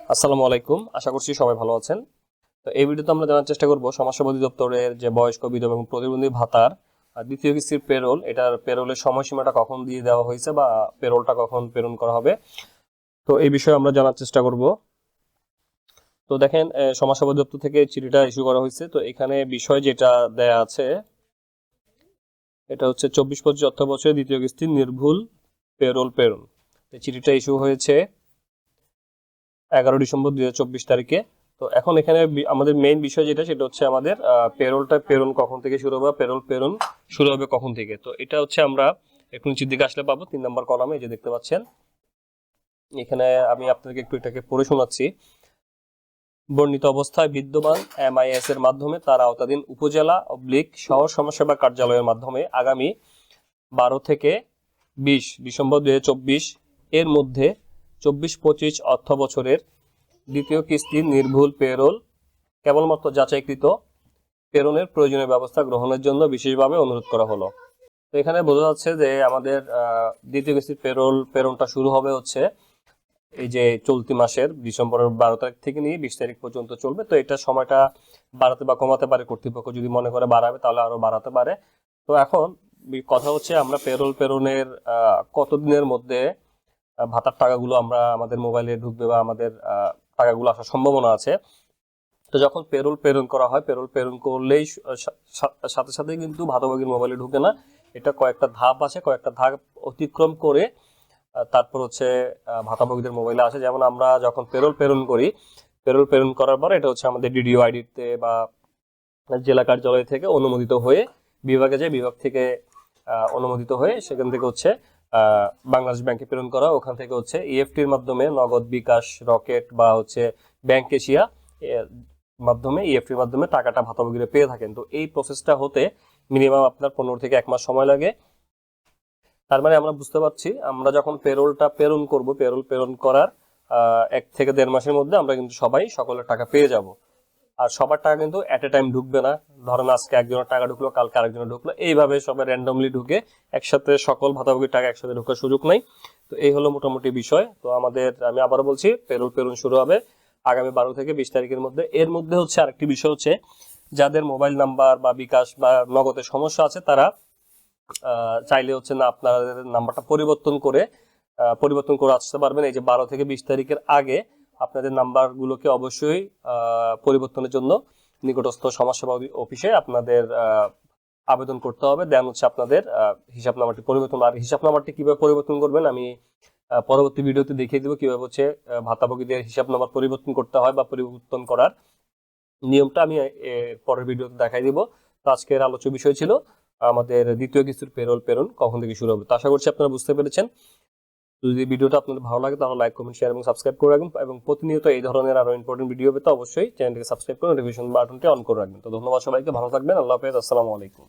আসসালামু আলাইকুম। আশা করছি সবাই ভালো আছেন। তো এই ভিডিওতে আমরা জানার চেষ্টা করব সমাজসেবা অধিদপ্তরের যে বয়স্ক বিধবা এবং প্রতিবন্ধী ভাতার দ্বিতীয় কিস্তির পেরোল, এটার পেরোলের সময়সীমাটা কখন দিয়ে দেওয়া হয়েছে বা পেরোলটা কখন প্রেরণ করা হবে। তো এই বিষয়ে আমরা জানার চেষ্টা করব। তো দেখেন, সমাজসেবা অধিদপ্তর থেকে চিঠিটা ইস্যু করা হয়েছে। তো এখানে বিষয় যেটা দেয়া আছে, এটা হচ্ছে 24-25 অর্থ বছরের দ্বিতীয় কিস্তির নির্ভুল পেরোল প্রেরণ। এই চিঠিটা ইস্যু হয়েছে 11 ডিসেম্বর 2024 তারিখে। তো এখন এখানে আমাদের মেইন বিষয় যেটা, সেটা হচ্ছে আমাদের পেরোলটা প্রেরণ কখন থেকে শুরু হবে, পেরোল প্রেরণ শুরু হবে কখন থেকে। তো এটা হচ্ছে আমরা একটু নিচের দিকে আসলে পাবো 3 নম্বর কলামে, এই যে দেখতে পাচ্ছেন। এখানে আমি আপনাকে একটু এটাকে পড়ে শোনাচ্ছি। বর্ণিত অবস্থায় বিদ্যমান MIS এর মাধ্যমে তার আওতাধীন উপজেলা শহর সমাজসেবা কার্যালয়ের মাধ্যমে আগামী 12 থেকে 20 ডিসেম্বর 2024 এর মধ্যে 24-25 অর্থ বছরের দ্বিতীয় কিস্তির নির্ভুল পেরোল কেবলমাত্র যাচাইকৃত প্রেরণের প্রয়োজনীয় ব্যবস্থা গ্রহণের জন্য বিশেষভাবে অনুরোধ করা হলো। তো এখানে বোঝা যাচ্ছে যে আমাদের দ্বিতীয় কিস্তির প্রেরণটা শুরু হবে হচ্ছে এই যে চলতি মাসের ডিসেম্বরের 12 তারিখ থেকে নিয়ে 20 তারিখ পর্যন্ত চলবে। তো এটা সময়টা বাড়াতে বা কমাতে পারে কর্তৃপক্ষ, যদি মনে করে বাড়াবে তাহলে আরো বাড়াতে পারে। তো এখন কথা হচ্ছে আমরা পেরোল প্রেরণের কতদিনের মধ্যে ভাতার টাকাগুলো আমরা আমাদের মোবাইলে ঢুকবে বা আমাদের টাকাগুলো আসার সম্ভাবনা আছে। তো যখন পেরোল প্রেরণ করা হয়, পেরোল প্রেরণ করলেই সাথে সাথে কিন্তু ভাতাভোগীর মোবাইলে ঢুকে না। এটা কয়েকটা ধাপ আছে, কয়েকটা ধাপ অতিক্রম করে তারপর হচ্ছে ভাতাভোগীদের মোবাইলে আসে। যেমন আমরা যখন পেরোল প্রেরণ করি, পেরোল প্রেরণ করার পর এটা হচ্ছে আমাদের DDO আইডিতে বা জেলা কার্যালয় থেকে অনুমোদিত হয়ে বিভাগে যায়, বিভাগ থেকে অনুমোদিত হয়ে সেখান থেকে হচ্ছে বাংলাদেশ ব্যাংকে প্রেরণ করা। ওখান থেকে হচ্ছে EFTর মাধ্যমে নগদ, বিকাশ, রকেট বা হচ্ছে ব্যাংক এশিয়া মাধ্যমে, EFTর মাধ্যমে টাকাটা ভাতাভোগীরা পেয়ে থাকেন। তো এই প্রসেসটা হতে মিনিমাম আপনার 15 থেকে 1 মাস সময় লাগে। তার মানে আমরা বুঝতে পারছি, আমরা যখন পেরোলটা প্রেরণ করব, পেরোল প্রেরণ করার 1 থেকে 1.5 মাসের মধ্যে আমরা কিন্তু সকলের টাকা পেয়ে যাব। আর সবার টাকা কিন্তু এট এ টাইম ঢুকবে না। ধরেন আজকে একজনের টাকা ঢুকলো, কালকে আরেকজনের ঢুকলো, এইভাবে সবাই র্যান্ডমলি ঢুকে একসাথে সকল ভাতাভোগীর টাকা একসাথে ঢোকার সুযোগ নাই। তো এই হলো মোটামুটি বিষয়। তো আমি আবারও বলছি, পেরোল প্রেরণ শুরু হবে আগামী 12 থেকে 20 তারিখের মধ্যে। এর মধ্যে হচ্ছে আরেকটি বিষয় হচ্ছে, যাদের মোবাইল নাম্বার বা বিকাশ বা নগদের সমস্যা আছে, তারা চাইলে হচ্ছে না আপনাদের নাম্বারটা পরিবর্তন করে আসতে পারবেন। এই যে 12 থেকে 20 তারিখের আগে আপনাদের নাম্বারগুলোকে অবশ্যই পরিবর্তনের জন্য নিকটস্থ সমাজসেবা অফিসে আপনাদের আবেদন করতে হবে। দেন হচ্ছে আপনাদের হিসাব নাম্বারটি পরিবর্তন। আর হিসাব নাম্বারটি কিভাবে পরিবর্তন করবেন আমি পরবর্তী ভিডিওতে দেখিয়ে দিব, কিভাবে হচ্ছে ভাতাভোগীদের হিসাব নাম্বার পরিবর্তন করতে হয় বা পরিবর্তন করার নিয়মটা আমি পরের ভিডিওতে দেখাই দিব। তো আজকের আলোচ্য বিষয় ছিল আমাদের দ্বিতীয় কিস্তির পেরোল প্রেরণ কখন থেকে শুরু হবে। তো আশা করছি আপনারা বুঝতে পেরেছেন। যদি ভিডিওটা আপনাদের ভালো লাগে তাহলে লাইক, কমেন্ট, শেয়ার এবং সাবস্ক্রাইব করে রাখবেন। এবং প্রতিনিয়ত এই ধরনের আরো ইম্পর্টেন্ট ভিডিও পেতে অবশ্যই চ্যানেলটিকে সাবস্ক্রাইব করে নোটিফিকেশন বাটনটি অন করে রাখবেন। তো ধন্যবাদ সবাইকে, ভালো থাকবেন। আল্লাহ হাফেজ, আসসালামু আলাইকুম।